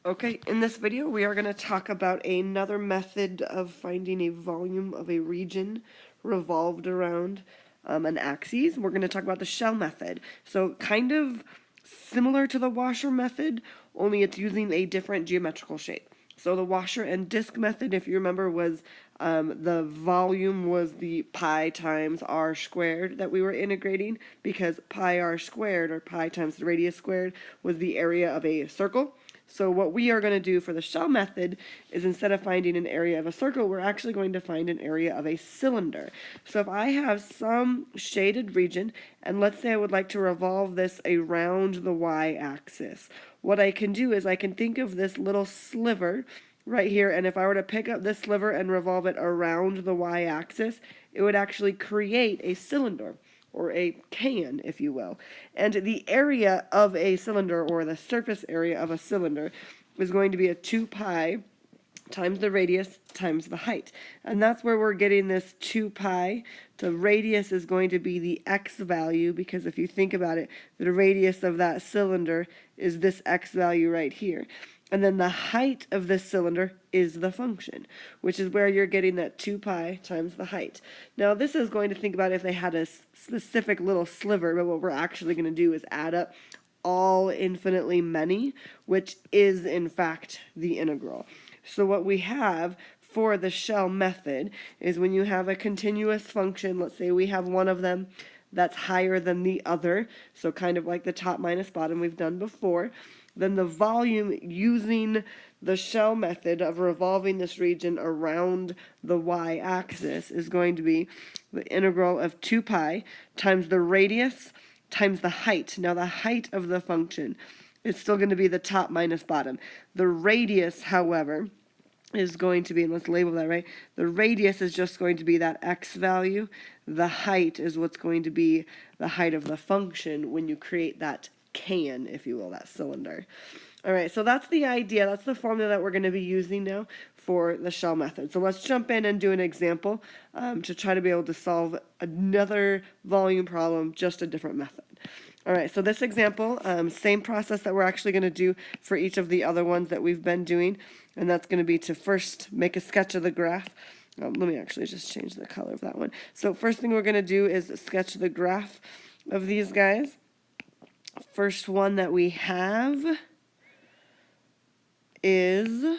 Okay, in this video we are going to talk about another method of finding a volume of a region revolved around an axis. We're going to talk about the shell method. So kind of similar to the washer method, only it's using a different geometrical shape. So the washer and disk method, if you remember, was the volume was the pi times r squared that we were integrating, because pi r squared, or pi times the radius squared, was the area of a circle. So what we are going to do for the shell method is, instead of finding an area of a circle, we're actually going to find an area of a cylinder. So if I have some shaded region, and let's say I would like to revolve this around the y-axis, what I can do is I can think of this little sliver right here, and if I were to pick up this sliver and revolve it around the y-axis, it would actually create a cylinder, or a can, if you will. And the area of a cylinder, or the surface area of a cylinder, is going to be a 2 pi times the radius times the height. And that's where we're getting this 2 pi. The radius is going to be the x value, because if you think about it, the radius of that cylinder is this x value right here. And then the height of this cylinder is the function, which is where you're getting that 2 pi times the height. Now this is going to think about if they had a specific little sliver, but what we're actually going to do is add up all infinitely many, which is in fact the integral. So what we have for the shell method is, when you have a continuous function, let's say we have one of them that's higher than the other, so kind of like the top minus bottom we've done before, then the volume using the shell method of revolving this region around the y-axis is going to be the integral of 2 pi times the radius times the height. Now the height of the function is still going to be the top minus bottom. The radius, however, is going to be, and let's label that right, the radius is just going to be that x value. The height is what's going to be the height of the function when you create that can, if you will, that cylinder. All right, so that's the idea. That's the formula that we're going to be using now for the shell method. So let's jump in and do an example to try to be able to solve another volume problem, just a different method. All right, so this example, same process that we're actually going to do for each of the other ones that we've been doing, and that's going to be to first make a sketch of the graph. Let me actually just change the color of that one. So first thing we're going to do is sketch the graph of these guys. First one that we have is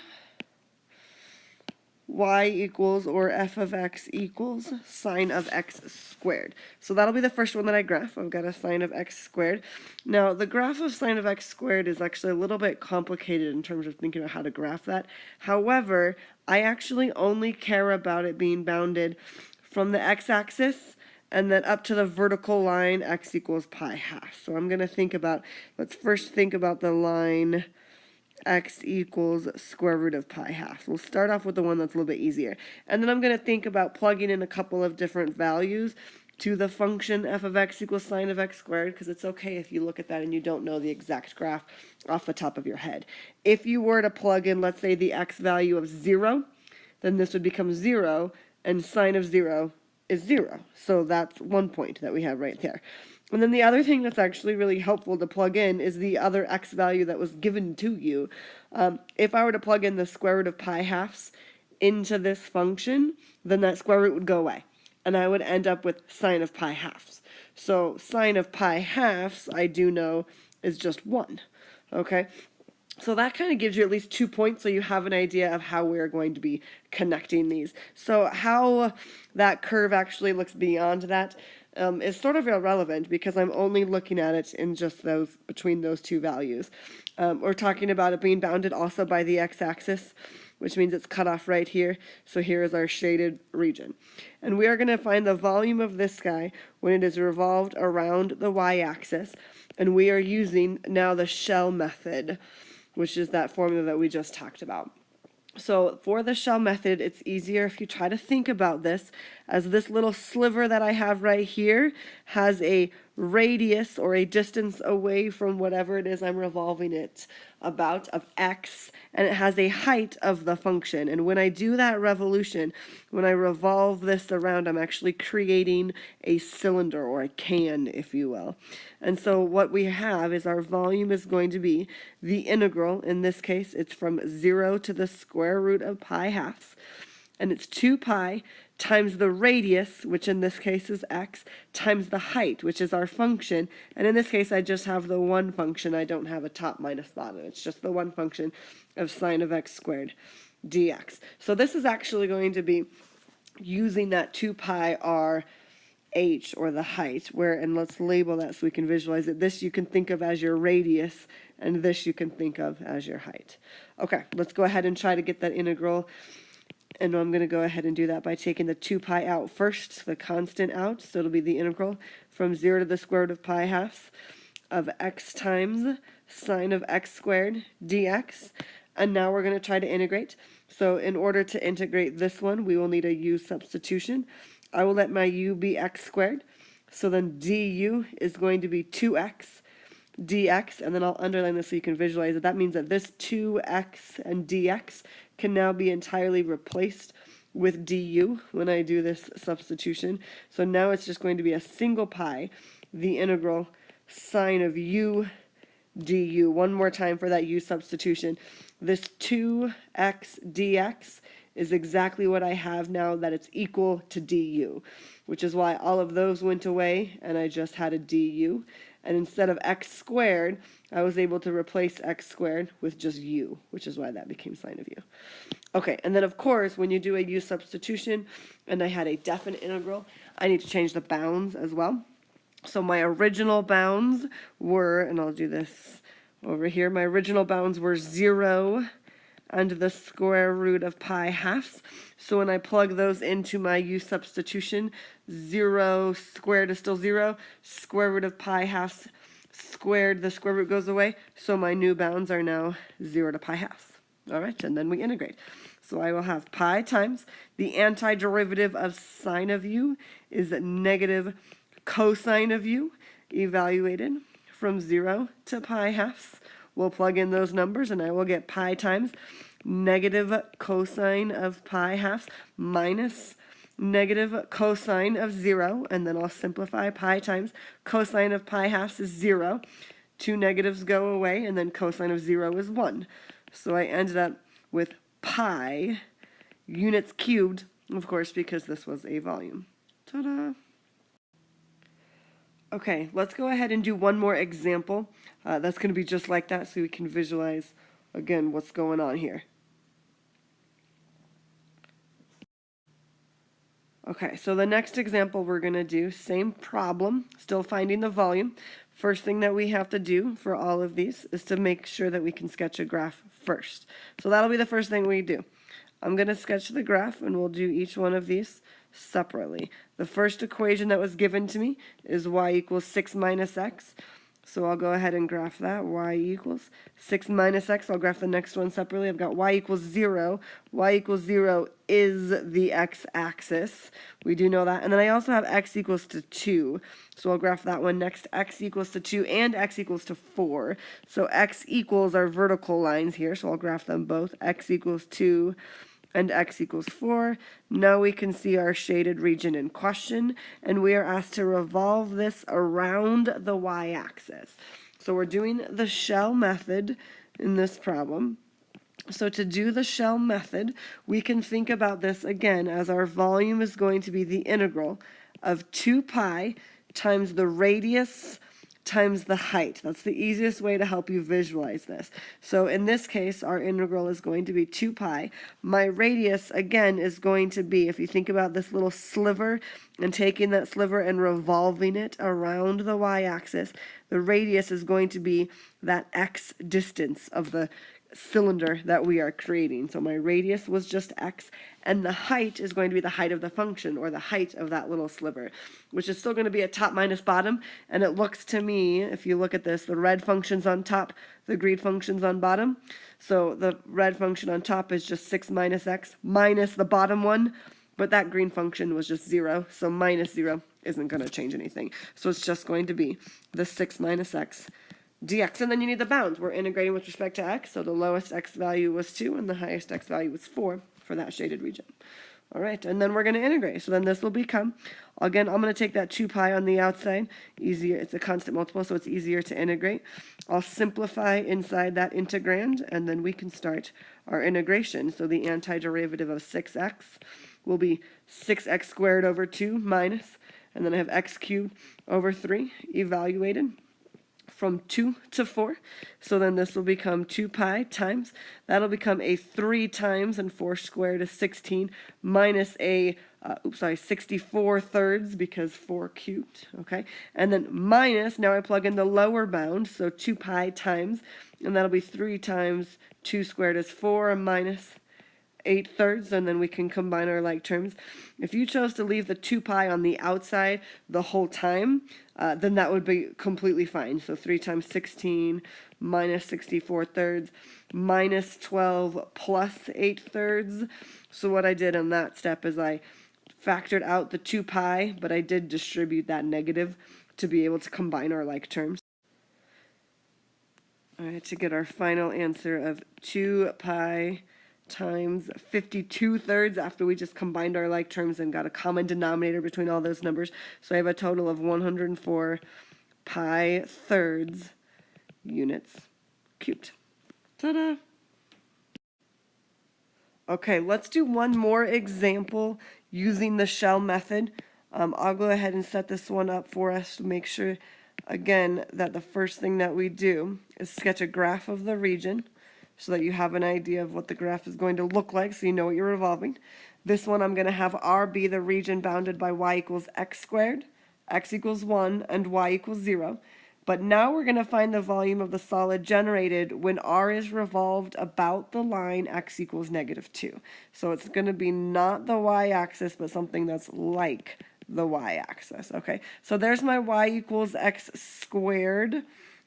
y equals, or f of x equals, sine of x squared. So that'll be the first one that I graph. I've got a sine of x squared. Now the graph of sine of x squared is actually a little bit complicated in terms of thinking about how to graph that. However, I actually only care about it being bounded from the x-axis and then up to the vertical line x equals pi half. So I'm going to think about, let's first think about the line x equals square root of pi half. We'll start off with the one that's a little bit easier. And then I'm going to think about plugging in a couple of different values to the function f of x equals sine of x squared, because it's okay if you look at that and you don't know the exact graph off the top of your head. If you were to plug in, let's say, the x value of 0, then this would become 0, and sine of 0 is 0. So that's 1 point that we have right there. And then the other thing that's actually really helpful to plug in is the other x value that was given to you. If I were to plug in the square root of pi halves into this function, then that square root would go away, and I would end up with sine of pi halves. So sine of pi halves, I do know, is just 1. Okay? So that kind of gives you at least 2 points, so you have an idea of how we're going to be connecting these. So how that curve actually looks beyond that is sort of irrelevant, because I'm only looking at it in just those, between those two values. We're talking about it being bounded also by the x-axis, which means it's cut off right here. So here is our shaded region. And we are going to find the volume of this guy when it is revolved around the y-axis. And we are using now the shell method, which is that formula that we just talked about. So for the shell method, it's easier if you try to think about this as this little sliver that I have right here has a radius or a distance away from whatever it is I'm revolving it about of x, and it has a height of the function. And when I do that revolution, when I revolve this around, I'm actually creating a cylinder or a can, if you will. And so what we have is our volume is going to be the integral. In this case, it's from 0 to the square root of pi halves. And it's 2 pi times the radius, which in this case is x, times the height, which is our function. And in this case, I just have the one function. I don't have a top minus bottom. It's just the one function of sine of x squared dx. So this is actually going to be using that 2 pi r h, or the height, where, and let's label that so we can visualize it. This you can think of as your radius, and this you can think of as your height. Okay, let's go ahead and try to get that integral. And I'm going to go ahead and do that by taking the 2 pi out first, the constant out. So it'll be the integral from 0 to the square root of pi halves of x times sine of x squared dx. And now we're going to try to integrate. So in order to integrate this one, we will need a u substitution. I will let my u be x squared. So then du is going to be 2x dx, and then I'll underline this so you can visualize it. That means that this 2x and dx can now be entirely replaced with du when I do this substitution. So now it's just going to be a single pi, the integral sine of u du. One more time for that u substitution. This 2x dx is exactly what I have now, that it's equal to du, which is why all of those went away and I just had a du. And instead of x squared, I was able to replace x squared with just u, which is why that became sine of u. Okay, and then of course, when you do a u substitution, and I had a definite integral, I need to change the bounds as well. So my original bounds were, and I'll do this over here, my original bounds were 0 and the square root of pi halves. So when I plug those into my u substitution, 0 squared is still 0, square root of pi halves squared, the square root goes away, so my new bounds are now 0 to pi halves. All right, and then we integrate. So I will have pi times the antiderivative of sine of u is negative cosine of u, evaluated from 0 to pi halves. We'll plug in those numbers, and I will get pi times negative cosine of pi halves minus negative cosine of 0, and then I'll simplify. Pi times cosine of pi halves is 0. Two negatives go away, and then cosine of 0 is 1. So I ended up with pi units cubed, of course, because this was a volume. Ta-da! Okay, let's go ahead and do one more example. That's going to be just like that, so we can visualize, again, what's going on here. Okay, so the next example we're going to do, same problem, still finding the volume. First thing that we have to do for all of these is to make sure that we can sketch a graph first. So that'll be the first thing we do. I'm going to sketch the graph, and we'll do each one of these separately. The first equation that was given to me is y equals 6 minus x. So I'll go ahead and graph that. Y equals 6 minus x. I'll graph the next one separately. I've got y equals 0. Y equals 0 is the x-axis. We do know that. And then I also have x equals to 2. So I'll graph that one next. X equals to 2 and x equals to 4. So x equals our vertical lines here. So I'll graph them both. X equals 2 and x equals 4. Now we can see our shaded region in question, and we are asked to revolve this around the y-axis. So we're doing the shell method in this problem. So to do the shell method, we can think about this again as our volume is going to be the integral of 2 pi times the radius times the height. That's the easiest way to help you visualize this. So in this case, our integral is going to be 2 pi. My radius, again, is going to be, if you think about this little sliver and taking that sliver and revolving it around the y-axis, the radius is going to be that x distance of the cylinder that we are creating. So my radius was just x, and the height is going to be the height of the function, or the height of that little sliver, which is still going to be a top minus bottom. And it looks to me, if you look at this, the red function's on top, the green function's on bottom. So the red function on top is just 6 minus x minus the bottom one, but that green function was just 0, so minus 0 isn't going to change anything. So it's just going to be the 6 minus x dx. And then you need the bounds. We're integrating with respect to x, so the lowest x value was 2 and the highest x value was 4 for that shaded region. All right, and then we're going to integrate. So then this will become, again, I'm going to take that 2 pi on the outside. Easier, it's a constant multiple, so it's easier to integrate. I'll simplify inside that integrand, and then we can start our integration. So the antiderivative of 6x will be 6x squared over 2 minus, and then I have x cubed over 3 evaluated from 2 to 4. So then this will become 2 pi times, that'll become a 3 times, and 4 squared is 16, minus a, 64 thirds, because 4 cubed, okay? And then minus, now I plug in the lower bound, so 2 pi times, and that'll be 3 times 2 squared is 4, minus 8 thirds, and then we can combine our like terms. If you chose to leave the 2 pi on the outside the whole time, then that would be completely fine. So 3 times 16 minus 64 thirds minus 12 plus 8 thirds. So what I did in that step is I factored out the 2 pi, but I did distribute that negative to be able to combine our like terms. All right, to get our final answer of 2 pi times 52 thirds after we just combined our like terms and got a common denominator between all those numbers. So I have a total of 104 pi thirds units cubed. Ta-da! Okay, let's do one more example using the shell method. I'll go ahead and set this one up for us to make sure, again, that the first thing that we do is sketch a graph of the region, so that you have an idea of what the graph is going to look like, so you know what you're revolving. This one I'm going to have R be the region bounded by y equals x squared, x equals 1, and y equals 0. But now we're going to find the volume of the solid generated when R is revolved about the line x equals negative 2. So it's going to be not the y-axis, but something that's like the y-axis, okay? So there's my y equals x squared.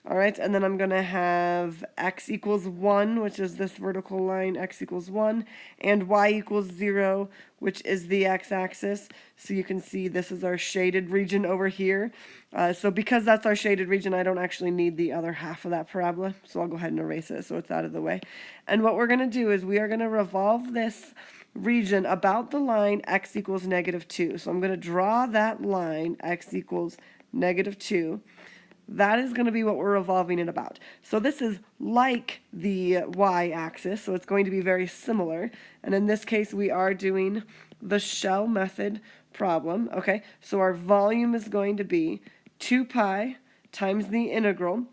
All right, and then I'm going to have x equals 1, which is this vertical line, x equals 1, and y equals 0, which is the x-axis. So you can see this is our shaded region over here. So because that's our shaded region, I don't actually need the other half of that parabola. So I'll go ahead and erase it so it's out of the way. And what we're going to do is we are going to revolve this region about the line x equals negative 2. So I'm going to draw that line, x equals negative 2. That is going to be what we're revolving it about. So this is like the y-axis, so it's going to be very similar. And in this case, we are doing the shell method problem. Okay, so our volume is going to be 2 pi times the integral.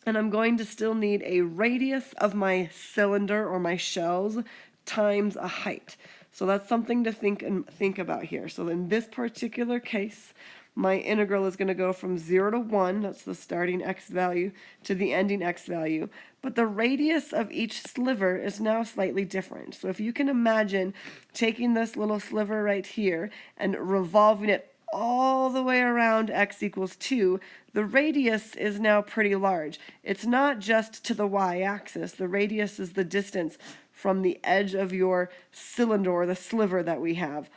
And I'm going to still need a radius of my cylinder or my shells times a height. So that's something to think about here. So in this particular case, my integral is going to go from 0 to 1, that's the starting x value, to the ending x value. But the radius of each sliver is now slightly different. So if you can imagine taking this little sliver right here and revolving it all the way around x equals 2, the radius is now pretty large. It's not just to the y-axis. The radius is the distance from the edge of your cylinder, or the sliver that we have,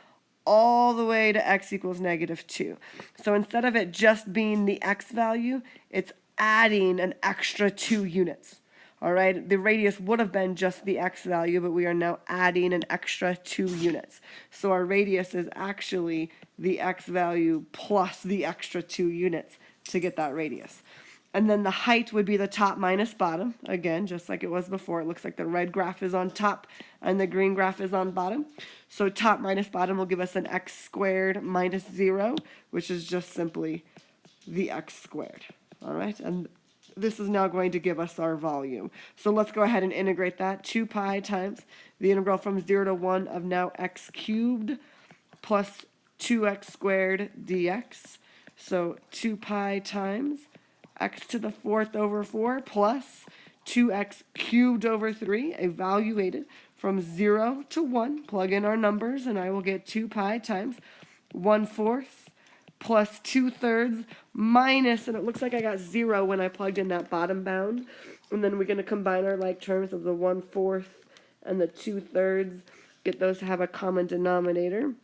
all the way to x equals negative 2. So instead of it just being the x value, it's adding an extra 2 units. All right, the radius would have been just the x value, but we are now adding an extra 2 units. So our radius is actually the x value plus the extra 2 units to get that radius. And then the height would be the top minus bottom. Again, just like it was before, it looks like the red graph is on top and the green graph is on bottom. So top minus bottom will give us an x squared minus 0, which is just simply the x squared. All right, and this is now going to give us our volume. So let's go ahead and integrate that. 2 pi times the integral from 0 to 1 of now x cubed plus 2x squared dx. So 2 pi times x to the 4th over 4 plus 2x cubed over 3, evaluated from 0 to 1. Plug in our numbers, and I will get 2 pi times 1/4 plus 2/3 minus, and it looks like I got 0 when I plugged in that bottom bound. And then we're going to combine our like terms of the 1/4 and the 2/3, get those to have a common denominator.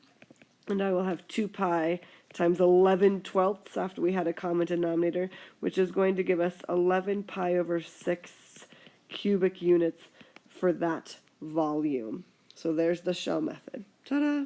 And I will have 2 pi times 11/12 after we had a common denominator, which is going to give us 11 pi over 6 cubic units for that volume. So there's the shell method. Ta-da!